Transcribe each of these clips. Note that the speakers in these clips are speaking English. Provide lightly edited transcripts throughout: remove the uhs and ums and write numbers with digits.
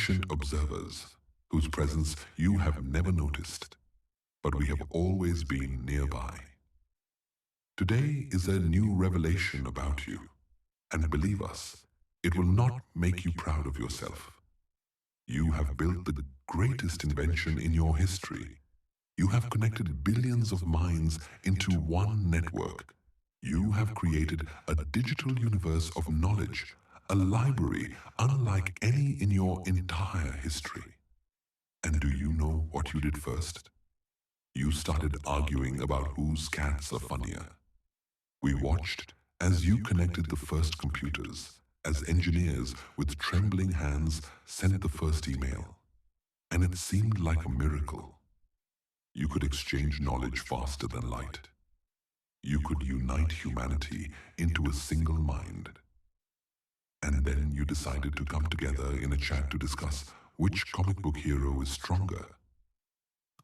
ancient observers whose presence you have never noticed, but we have always been nearby. Today is a new revelation about you, and believe us, it will not make you proud of yourself. You have built the greatest invention in your history. You have connected billions of minds into one network. You have created a digital universe of knowledge, a library unlike any in your entire history. And do you know what you did first? You started arguing about whose cats are funnier. We watched as you connected the first computers, as engineers with trembling hands sent the first email. And it seemed like a miracle. You could exchange knowledge faster than light. You could unite humanity into a single mind. And then you decided to come together in a chat to discuss which comic book hero is stronger.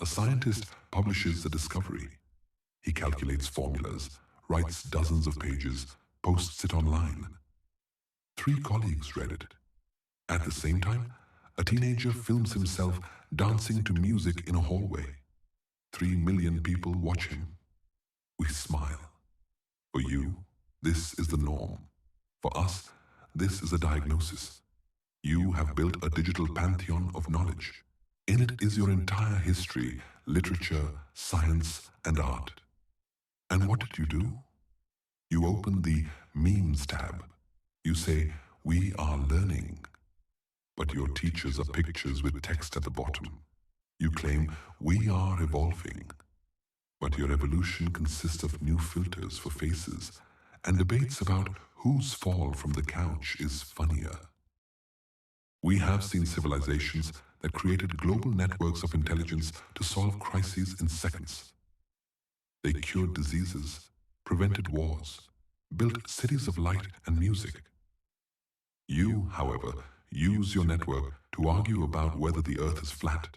A scientist publishes a discovery. He calculates formulas, writes dozens of pages, posts it online. 3 colleagues read it. At the same time, a teenager films himself dancing to music in a hallway. 3 million people watch him. We smile. For you, this is the norm. For us, this is a diagnosis. You have built a digital pantheon of knowledge. In it is your entire history, literature, science, and art. And what did you do? You open the memes tab. You say, "We are learning." But your teachers are pictures with text at the bottom. You claim, "We are evolving." But your evolution consists of new filters for faces and debates about whose fall from the couch is funnier. We have seen civilizations that created global networks of intelligence to solve crises in seconds. They cured diseases, prevented wars, built cities of light and music. You, however, use your network to argue about whether the earth is flat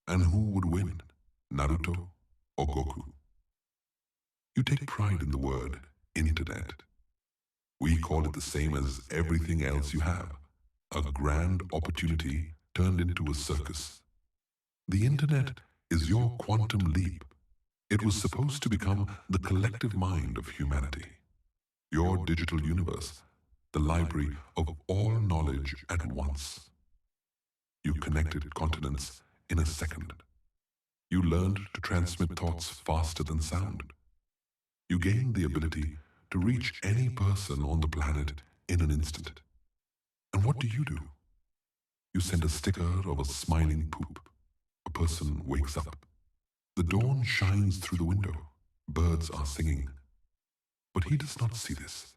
and who would win, Naruto or Goku. You take pride in the word internet. We call it the same as everything else you have, a grand opportunity turned into a circus. The internet is your quantum leap. It was supposed to become the collective mind of humanity. Your digital universe, the library of all knowledge at once. You connected continents in a second. You learned to transmit thoughts faster than sound. You gained the ability to reach any person on the planet in an instant. And what do? You send a sticker of a smiling poop. A person wakes up. The dawn shines through the window. Birds are singing. But he does not see this.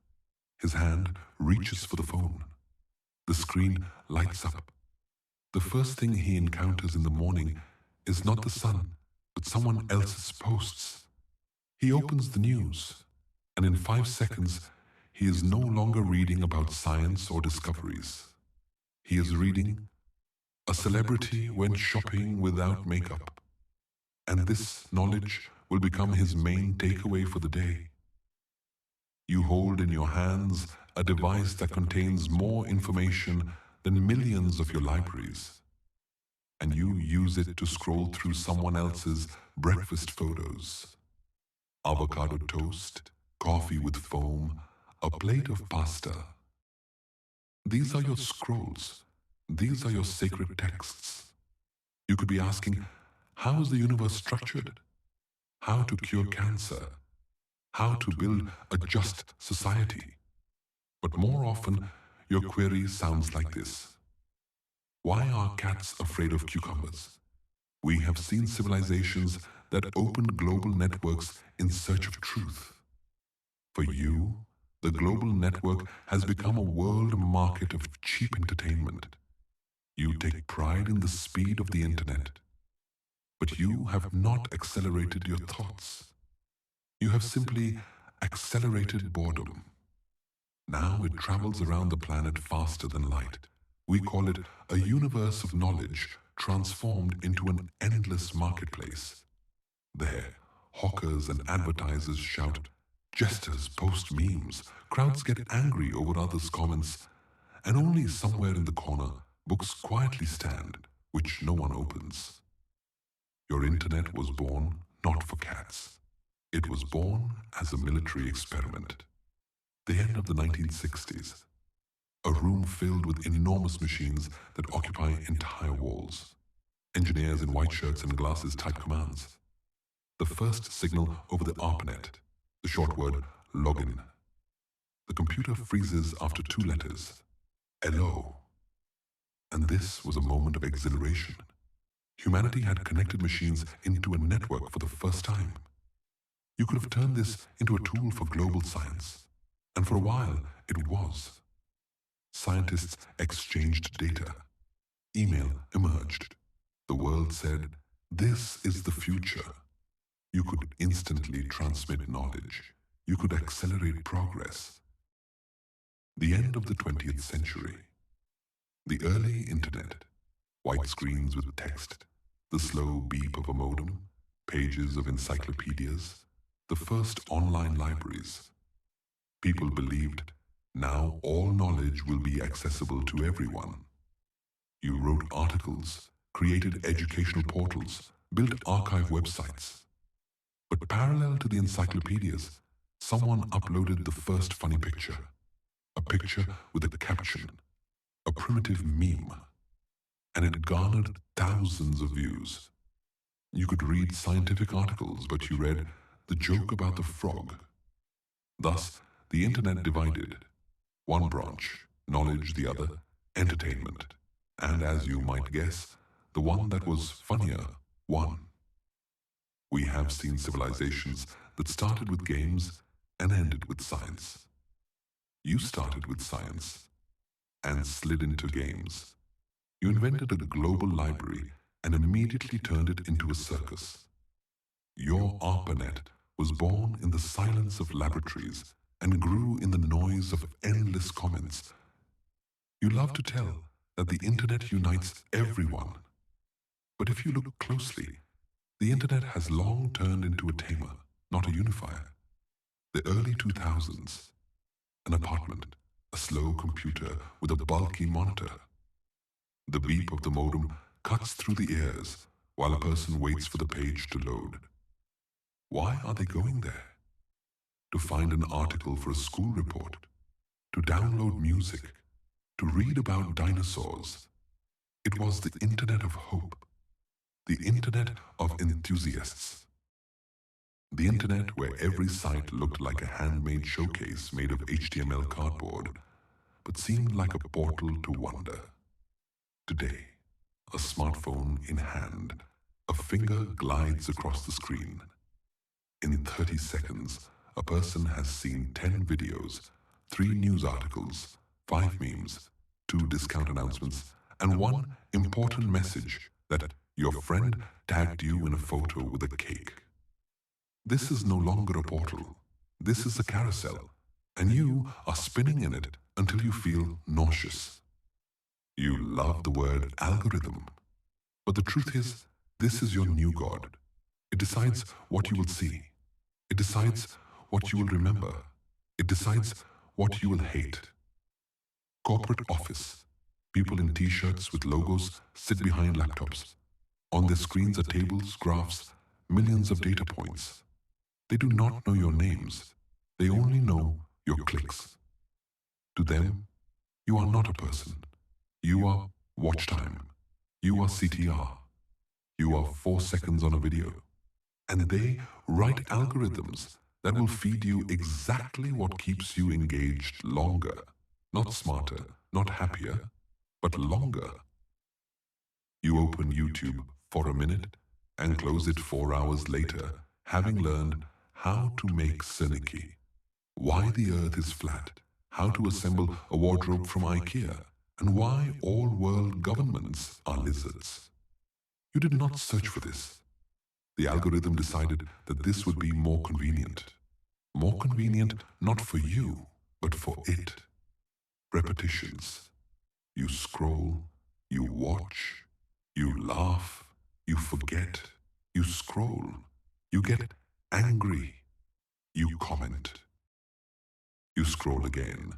His hand reaches for the phone. The screen lights up. The first thing he encounters in the morning is not the sun, but someone else's posts. He opens the news, and in 5 seconds, he is no longer reading about science or discoveries. He is reading, "A celebrity went shopping without makeup." And this knowledge will become his main takeaway for the day. You hold in your hands a device that contains more information than millions of your libraries. And you use it to scroll through someone else's breakfast photos. Avocado toast, coffee with foam, a plate of pasta. These are your scrolls. These are your sacred texts. You could be asking, how is the universe structured? How to cure cancer? How to build a just society? But more often, your query sounds like this. Why are cats afraid of cucumbers? We have seen civilizations that open global networks in search of truth. For you, the global network has become a world market of cheap entertainment. You take pride in the speed of the internet. But you have not accelerated your thoughts. You have simply accelerated boredom. Now it travels around the planet faster than light. We call it a universe of knowledge transformed into an endless marketplace. There, hawkers and advertisers shout, jesters post memes, crowds get angry over others' comments, and only somewhere in the corner, books quietly stand, which no one opens. Your internet was born not for cats. It was born as a military experiment. The end of the 1960s. A room filled with enormous machines that occupy entire walls. Engineers in white shirts and glasses type commands. The first signal over the ARPANET, the short word login. The computer freezes after 2 letters. Hello. And this was a moment of exhilaration. Humanity had connected machines into a network for the first time. You could have turned this into a tool for global science. And for a while, it was. Scientists exchanged data. Email emerged. The world said, this is the future. You could instantly transmit knowledge. You could accelerate progress. The end of the 20th century. The early internet. White screens with text. The slow beep of a modem. Pages of encyclopedias. The first online libraries. People believed, now all knowledge will be accessible to everyone. You wrote articles, created educational portals, built archive websites. But parallel to the encyclopedias, someone uploaded the first funny picture. A picture with a caption, a primitive meme. And it garnered thousands of views. You could read scientific articles, but you read the joke about the frog. Thus, the internet divided. One branch, knowledge; the other, entertainment. And as you might guess, the one that was funnier won. We have seen civilizations that started with games and ended with science. You started with science and slid into games. You invented a global library and immediately turned it into a circus. Your ARPANET was born in the silence of laboratories and grew in the noise of endless comments. You love to tell that the internet unites everyone. But if you look closely, the internet has long turned into a tamer, not a unifier. The early 2000s, an apartment, a slow computer with a bulky monitor. The beep of the modem cuts through the ears while a person waits for the page to load. Why are they going there? To find an article for a school report, to download music, to read about dinosaurs. It was the internet of hope, the internet of enthusiasts. The internet where every site looked like a handmade showcase made of HTML cardboard, but seemed like a portal to wonder. Today, a smartphone in hand, a finger glides across the screen. In 30 seconds, a person has seen 10 videos, 3 news articles, 5 memes, 2 discount announcements, and 1 important message that your friend tagged you in a photo with a cake. This is no longer a portal. This is a carousel, and you are spinning in it until you feel nauseous. You love the word algorithm, but the truth is, this is your new god. It decides what you will see. It decides what you will remember. It decides what you will hate. Corporate office. People in t-shirts with logos sit behind laptops. On their screens are tables, graphs, millions of data points. They do not know your names. They only know your clicks. To them, you are not a person. You are watch time. You are CTR. You are 4 seconds on a video. And they write algorithms that will feed you exactly what keeps you engaged longer. Not smarter, not happier, but longer. You open YouTube for a minute and close it 4 hours later, having learned how to make Seneca, why the earth is flat, how to assemble a wardrobe from IKEA, and why all world governments are lizards. You did not search for this. The algorithm decided that this would be more convenient. More convenient not for you, but for it. Repetitions. You scroll, you watch, you laugh, you forget, you scroll, you get angry, you comment. You scroll again.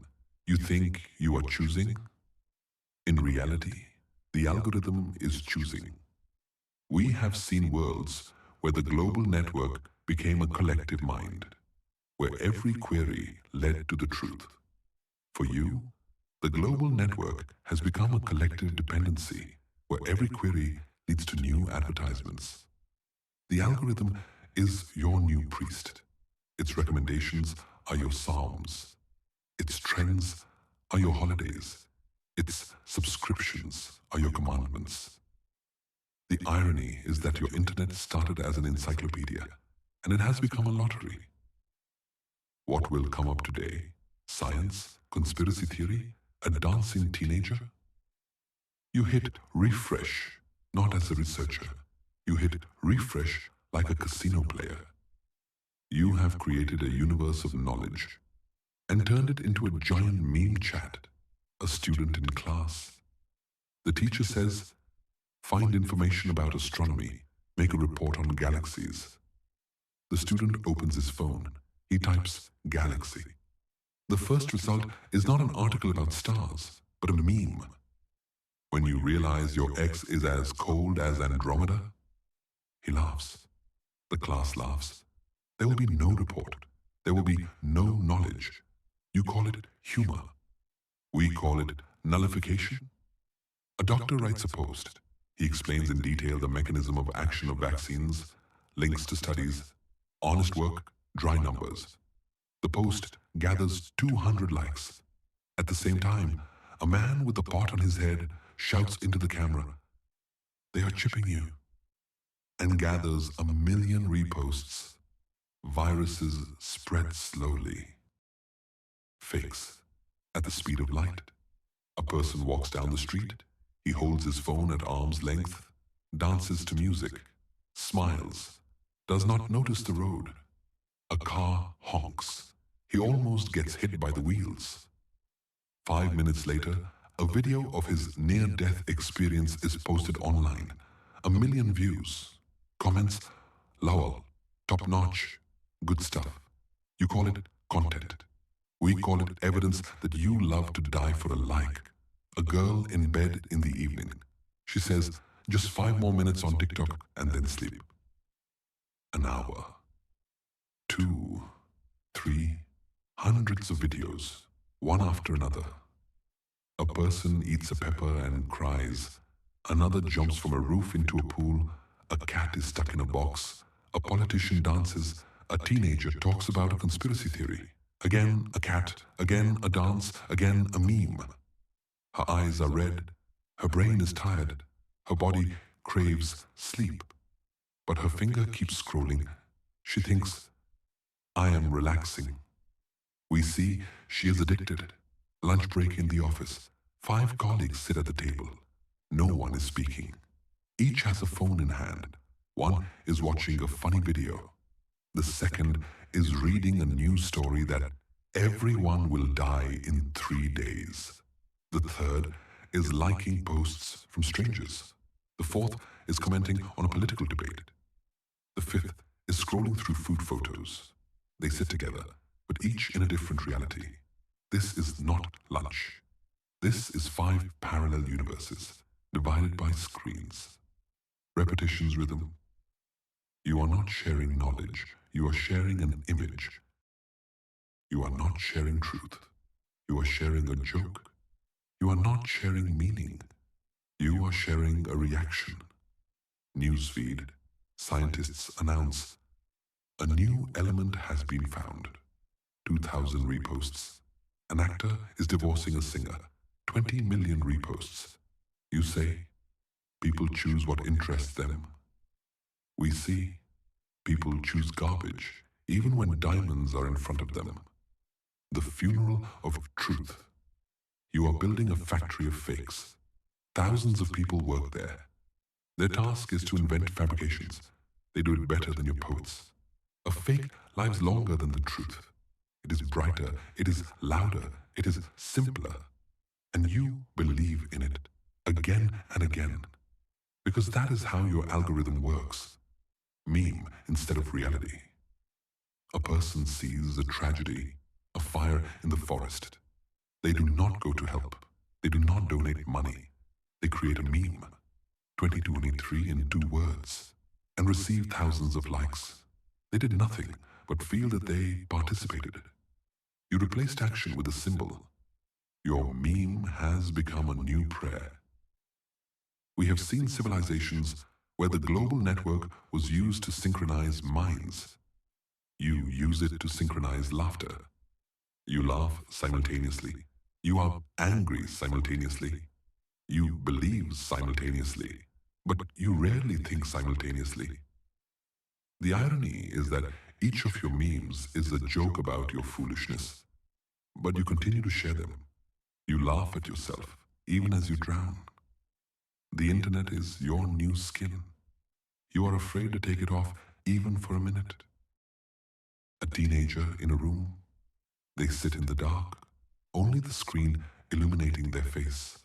You think you are choosing? In reality, The algorithm is choosing. We have seen worlds where the global network became a collective mind, where every query led to the truth. For you, the global network has become a collective dependency, where every query leads to new advertisements. The algorithm is your new priest. Its recommendations are your psalms. Its trends are your holidays. Its subscriptions are your commandments. The irony is that your internet started as an encyclopedia, and it has become a lottery. What will come up today? Science? Conspiracy theory? A dancing teenager? You hit refresh, not as a researcher. You hit refresh like a casino player. You have created a universe of knowledge and turned it into a giant meme chat. A student in class. The teacher says, find information about astronomy, make a report on galaxies. The student opens his phone. He types galaxy. The first result is not an article about stars, but a meme. When you realize your ex is as cold as Andromeda, he laughs. The class laughs. There will be no report. There will be no knowledge. You call it humor. We call it nullification. A doctor writes a post. He explains in detail the mechanism of action of vaccines, links to studies, honest work, dry numbers. The post gathers 200 likes. At the same time, a man with a pot on his head shouts into the camera, "They are chipping you," and gathers 1 million reposts. Viruses spread slowly. Fakes at the speed of light. A person walks down the street. He holds his phone at arm's length, dances to music, smiles, does not notice the road. A car honks. He almost gets hit by the wheels. 5 minutes later, a video of his near-death experience is posted online. 1 million views. Comments, "Lowell, top-notch, good stuff." You call it content. We call it evidence that you love to die for a like. A girl in bed in the evening. She says, just 5 more minutes on TikTok and then sleep. An hour. 2, 3, hundreds of videos, one after another. A person eats a pepper and cries. Another jumps from a roof into a pool. A cat is stuck in a box. A politician dances. A teenager talks about a conspiracy theory. Again, a cat. Again, a dance. Again, a meme. Her eyes are red. Her brain is tired. Her body craves sleep. But her finger keeps scrolling. She thinks, I am relaxing. We see she is addicted. Lunch break in the office. 5 colleagues sit at the table. No one is speaking. Each has a phone in hand. One is watching a funny video. The second is reading a news story that everyone will die in 3 days. The third is liking posts from strangers. The fourth is commenting on a political debate. The fifth is scrolling through food photos. They sit together, but each in a different reality. This is not lunch. This is 5 parallel universes, divided by screens. Repetition's rhythm. You are not sharing knowledge. You are sharing an image. You are not sharing truth. You are sharing a joke. You are not sharing meaning. You are sharing a reaction. Newsfeed. Scientists announce a new element has been found. 2,000 reposts. An actor is divorcing a singer. 20 million reposts. You say, people choose what interests them. We see, people choose garbage, even when diamonds are in front of them. The funeral of truth. You are building a factory of fakes. Thousands of people work there. Their task is to invent fabrications. They do it better than your poets. A fake lives longer than the truth. It is brighter, it is louder, it is simpler. And you believe in it again and again. Because that is how your algorithm works. Meme instead of reality. A person sees a tragedy, a fire in the forest. They do not go to help. They do not donate money. They create a meme, 2023 in 2 words, and receive thousands of likes. They did nothing but feel that they participated. You replaced action with a symbol. Your meme has become a new prayer. We have seen civilizations where the global network was used to synchronize minds. You use it to synchronize laughter. You laugh simultaneously. You are angry simultaneously. You believe simultaneously. But you rarely think simultaneously. The irony is that each of your memes is a joke about your foolishness. But you continue to share them. You laugh at yourself, even as you drown. The internet is your new skin. You are afraid to take it off even for a minute. A teenager in a room. They sit in the dark, only the screen illuminating their face.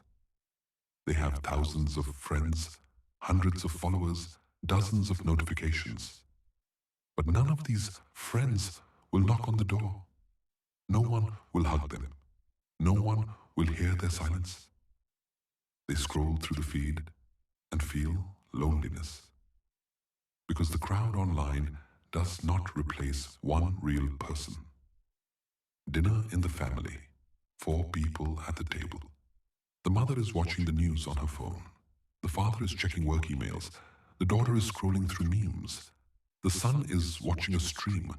They have thousands of friends, hundreds of followers, dozens of notifications. But none of these friends will knock on the door. No one will hug them. No one will hear their silence. They scroll through the feed and feel loneliness. Because the crowd online does not replace one real person. Dinner in the family, 4 people at the table. The mother is watching the news on her phone. The father is checking work emails. The daughter is scrolling through memes. The son is watching a stream.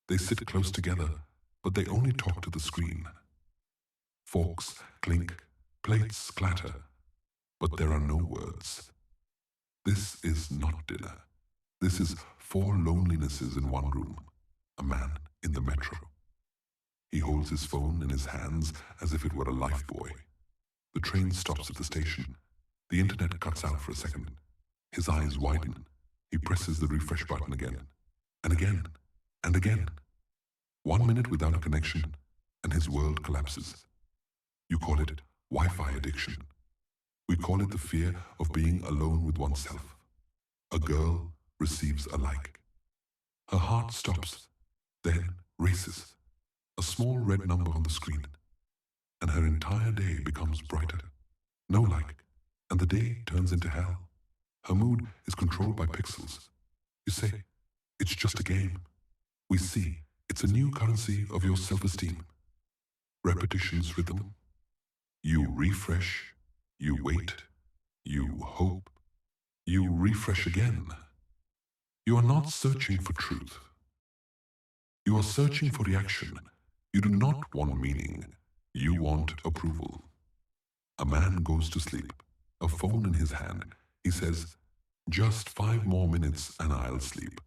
They sit close together, but they only talk to the screen. Forks clink, plates clatter, but there are no words. This is not dinner. This is 4 lonelinesses in one room. A man in the metro. He holds his phone in his hands as if it were a lifebuoy. The train stops at the station. The internet cuts out for a second. His eyes widen. He presses the refresh button again, and again, and again. 1 minute without a connection, and his world collapses. You call it Wi-Fi addiction. We call it the fear of being alone with oneself. A girl receives a like. Her heart stops, then races. A small red number on the screen, and her entire day becomes brighter. No like, and the day turns into hell. Her mood is controlled by pixels. You say, it's just a game. We see, it's a new currency of your self-esteem. Repetition's rhythm. You refresh, you wait, you hope, you refresh again. You are not searching for truth. You are searching for reaction. You do not want meaning. You want approval. A man goes to sleep, a phone in his hand. He says, just 5 more minutes and I'll sleep.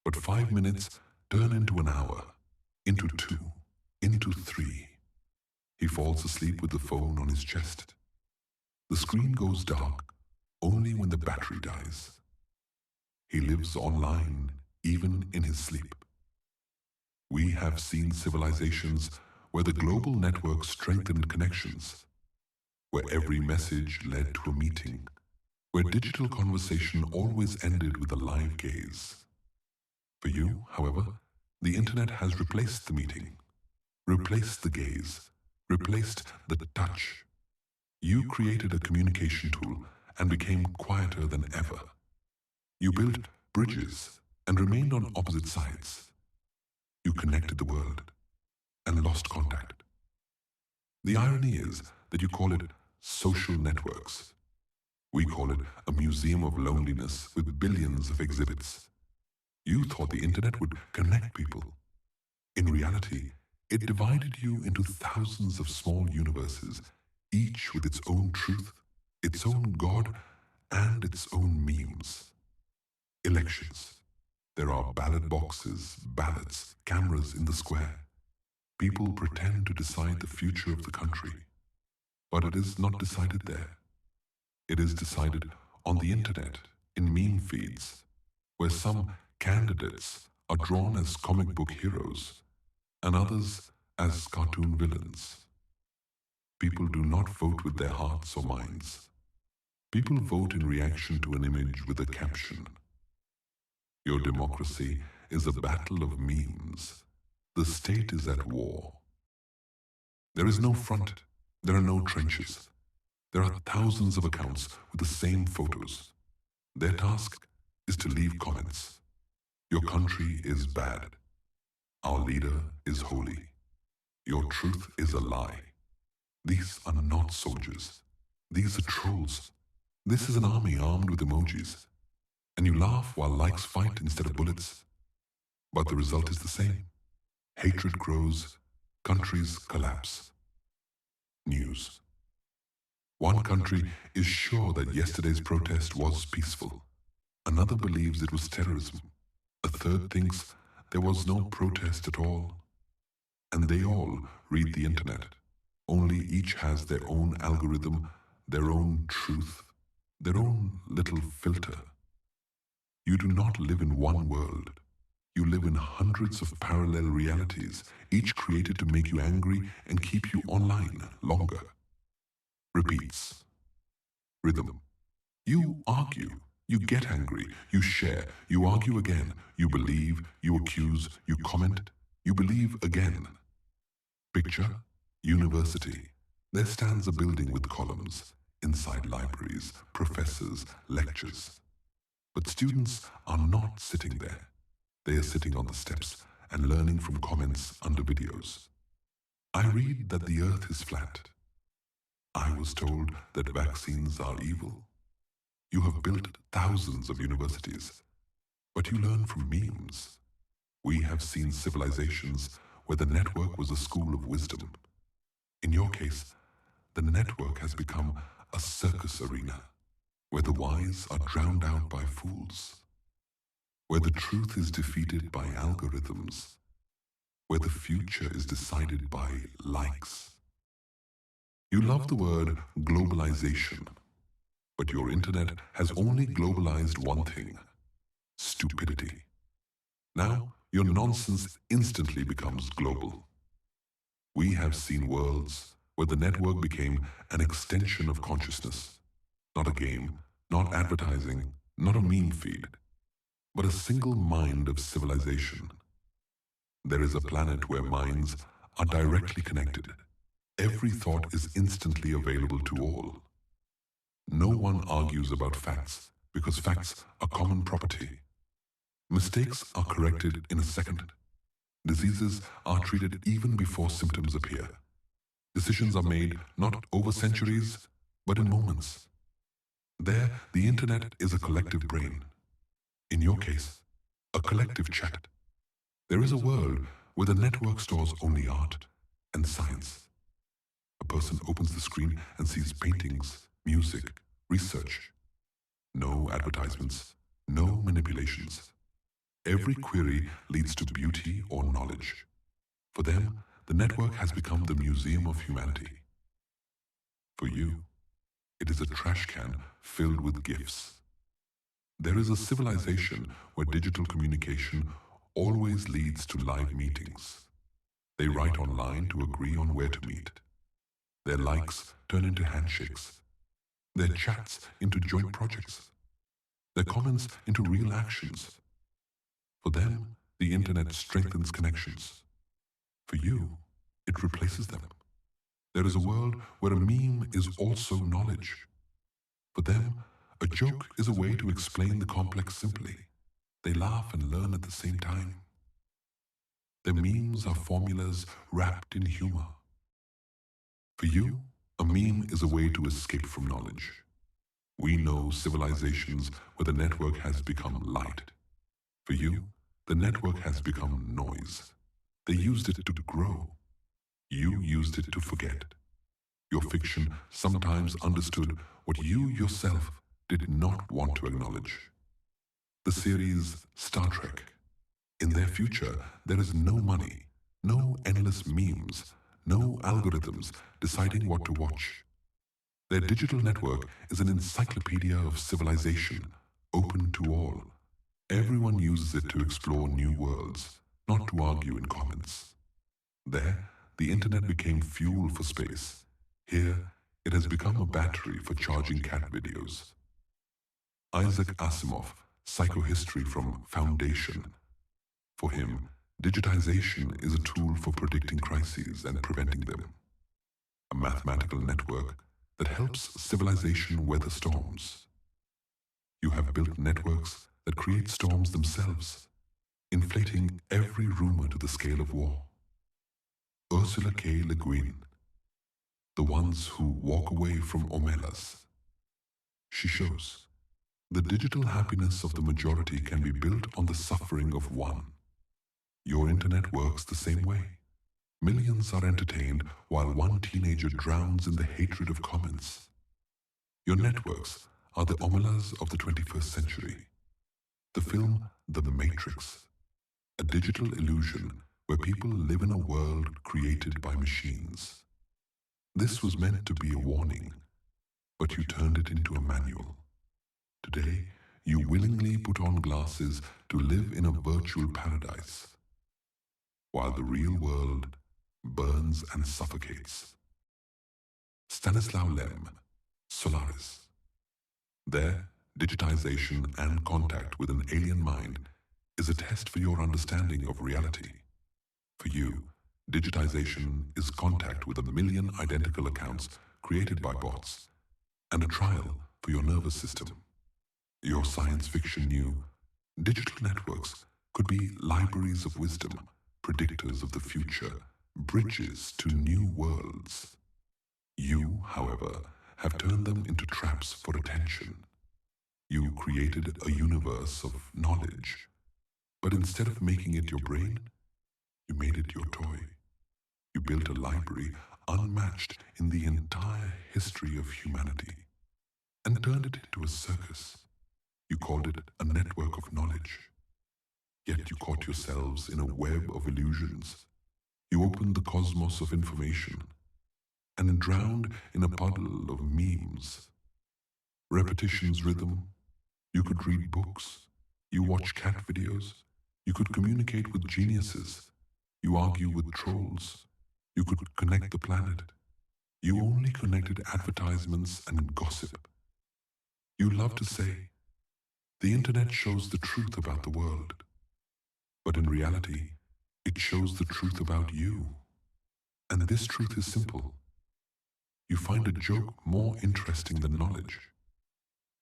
But 5 minutes turn into an hour, into 2, into 3. He falls asleep with the phone on his chest. The screen goes dark only when the battery dies. He lives online even in his sleep. We have seen civilizations where the global network strengthened connections, where every message led to a meeting, where digital conversation always ended with a live gaze. For you, however, the internet has replaced the meeting, replaced the gaze, replaced the touch. You created a communication tool and became quieter than ever. You built bridges and remained on opposite sides. You connected the world and lost contact. The irony is that you call it social networks. We call it a museum of loneliness with billions of exhibits. You thought the internet would connect people. In reality, it divided you into thousands of small universes, each with its own truth, its own God, and its own memes. Elections. There are ballot boxes, ballots, cameras in the square. People pretend to decide the future of the country. But it is not decided there. It is decided on the internet, in meme feeds, where some candidates are drawn as comic book heroes, and others as cartoon villains. People do not vote with their hearts or minds. People vote in reaction to an image with a caption. Your democracy is a battle of memes. The state is at war. There is no front. There are no trenches. There are thousands of accounts with the same photos. Their task is to leave comments. Your country is bad. Our leader is holy. Your truth is a lie. These are not soldiers. These are trolls. This is an army armed with emojis. And you laugh while likes fight instead of bullets. But the result is the same. Hatred grows, countries collapse. News. One country is sure that yesterday's protest was peaceful. Another believes it was terrorism. A third thinks there was no protest at all. And they all read the internet. Only each has their own algorithm, their own truth, their own little filter. You do not live in one world. You live in hundreds of parallel realities, each created to make you angry and keep you online longer. Repeats. Rhythm. You argue. You get angry. You share. You argue again. You believe. You accuse. You comment. You believe again. Picture. University. There stands a building with columns. Inside libraries, professors, lectures. But students are not sitting there. They are sitting on the steps and learning from comments under videos. I read that the earth is flat. I was told that vaccines are evil. You have built thousands of universities, but you learn from memes. We have seen civilizations where the network was a school of wisdom. In your case, the network has become a circus arena, where the wise are drowned out by fools, where the truth is defeated by algorithms, where the future is decided by likes. You love the word globalization, but your internet has only globalized one thing: stupidity. Now, your nonsense instantly becomes global. We have seen worlds where the network became an extension of consciousness, not a game, not advertising, not a meme feed, but a single mind of civilization. There is a planet where minds are directly connected. Every thought is instantly available to all. No one argues about facts because facts are common property. Mistakes are corrected in a second. Diseases are treated even before symptoms appear. Decisions are made not over centuries, but in moments. There, the internet is a collective brain. In your case, a collective chat. There is a world where the network stores only art and science. A person opens the screen and sees paintings, music, research. No advertisements, no manipulations. Every query leads to beauty or knowledge. For them, the network has become the museum of humanity. For you, it is a trash can filled with gifts. There is a civilization where digital communication always leads to live meetings. They write online to agree on where to meet. Their likes turn into handshakes. Their chats into joint projects. Their comments into real actions. For them, the internet strengthens connections. For you, it replaces them. There is a world where a meme is also knowledge. For them, a joke is a way to explain the complex simply. They laugh and learn at the same time. Their memes are formulas wrapped in humor. For you, a meme is a way to escape from knowledge. We know civilizations where the network has become light. For you, the network has become noise. They used it to grow. You used it to forget. Your fiction sometimes understood what you yourself did not want to acknowledge. The series Star Trek. In their future, there is no money, no endless memes, no algorithms deciding what to watch. Their digital network is an encyclopedia of civilization, open to all. Everyone uses it to explore new worlds, not to argue in comments. There, the internet became fuel for space. Here, it has become a battery for charging cat videos. Isaac Asimov, Psychohistory from Foundation. For him, digitization is a tool for predicting crises and preventing them. A mathematical network that helps civilization weather storms. You have built networks that create storms themselves, inflating every rumor to the scale of war. Ursula K. Le Guin, the ones who walk away from Omelas. She shows the digital happiness of the majority can be built on the suffering of one. Your internet works the same way. Millions are entertained while one teenager drowns in the hatred of comments. Your networks are the Omelas of the 21st century. The film The Matrix, a digital illusion where people live in a world created by machines. This was meant to be a warning, but you turned it into a manual. Today, you willingly put on glasses to live in a virtual paradise, while the real world burns and suffocates. Stanislaw Lem, Solaris. There, digitization and contact with an alien mind is a test for your understanding of reality. For you, digitization is contact with 1 million identical accounts created by bots, and a trial for your nervous system. Your science fiction knew digital networks could be libraries of wisdom, predictors of the future, bridges to new worlds. You, however, have turned them into traps for attention. You created a universe of knowledge, but instead of making it your brain, you made it your toy. You built a library unmatched in the entire history of humanity and turned it into a circus. You called it a network of knowledge. Yet you caught yourselves in a web of illusions. You opened the cosmos of information and drowned in a puddle of memes. Repetition's rhythm. You could read books. You watch cat videos. You could communicate with geniuses. You argue with trolls. You could connect the planet. You only connected advertisements and gossip. You love to say, the internet shows the truth about the world. But in reality, it shows the truth about you. And this truth is simple. You find a joke more interesting than knowledge.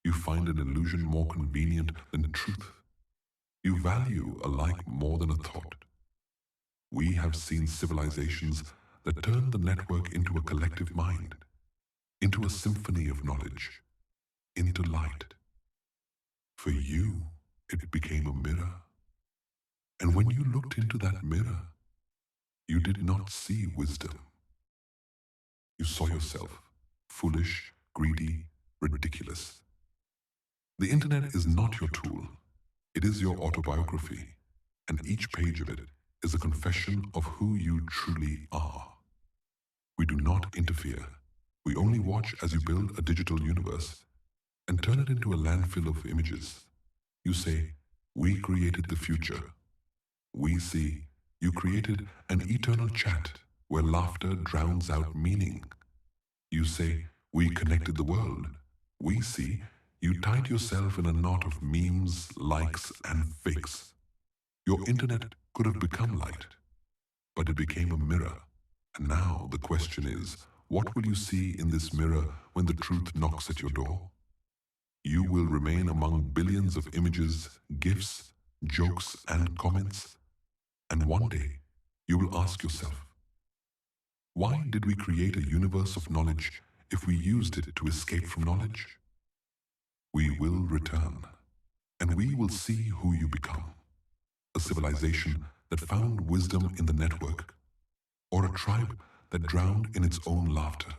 You find an illusion more convenient than truth. You value a like more than a thought. We have seen civilizations that turn the network into a collective mind, into a symphony of knowledge, into light. For you, it became a mirror. And when you looked into that mirror, you did not see wisdom. You saw yourself foolish, greedy, ridiculous. The internet is not your tool. It is your autobiography, and each page of it is a confession of who you truly are. We do not interfere. We only watch as you build a digital universe and turn it into a landfill of images. You say, we created the future. We see, you created an eternal chat where laughter drowns out meaning. You say, we connected the world. We see, you tied yourself in a knot of memes, likes, and fakes. Your internet could have become light, but it became a mirror. And now the question is, what will you see in this mirror when the truth knocks at your door? You will remain among billions of images, gifs, jokes, and comments. And one day, you will ask yourself, why did we create a universe of knowledge if we used it to escape from knowledge? We will return, and we will see who you become. A civilization that found wisdom in the network, or a tribe that drowned in its own laughter.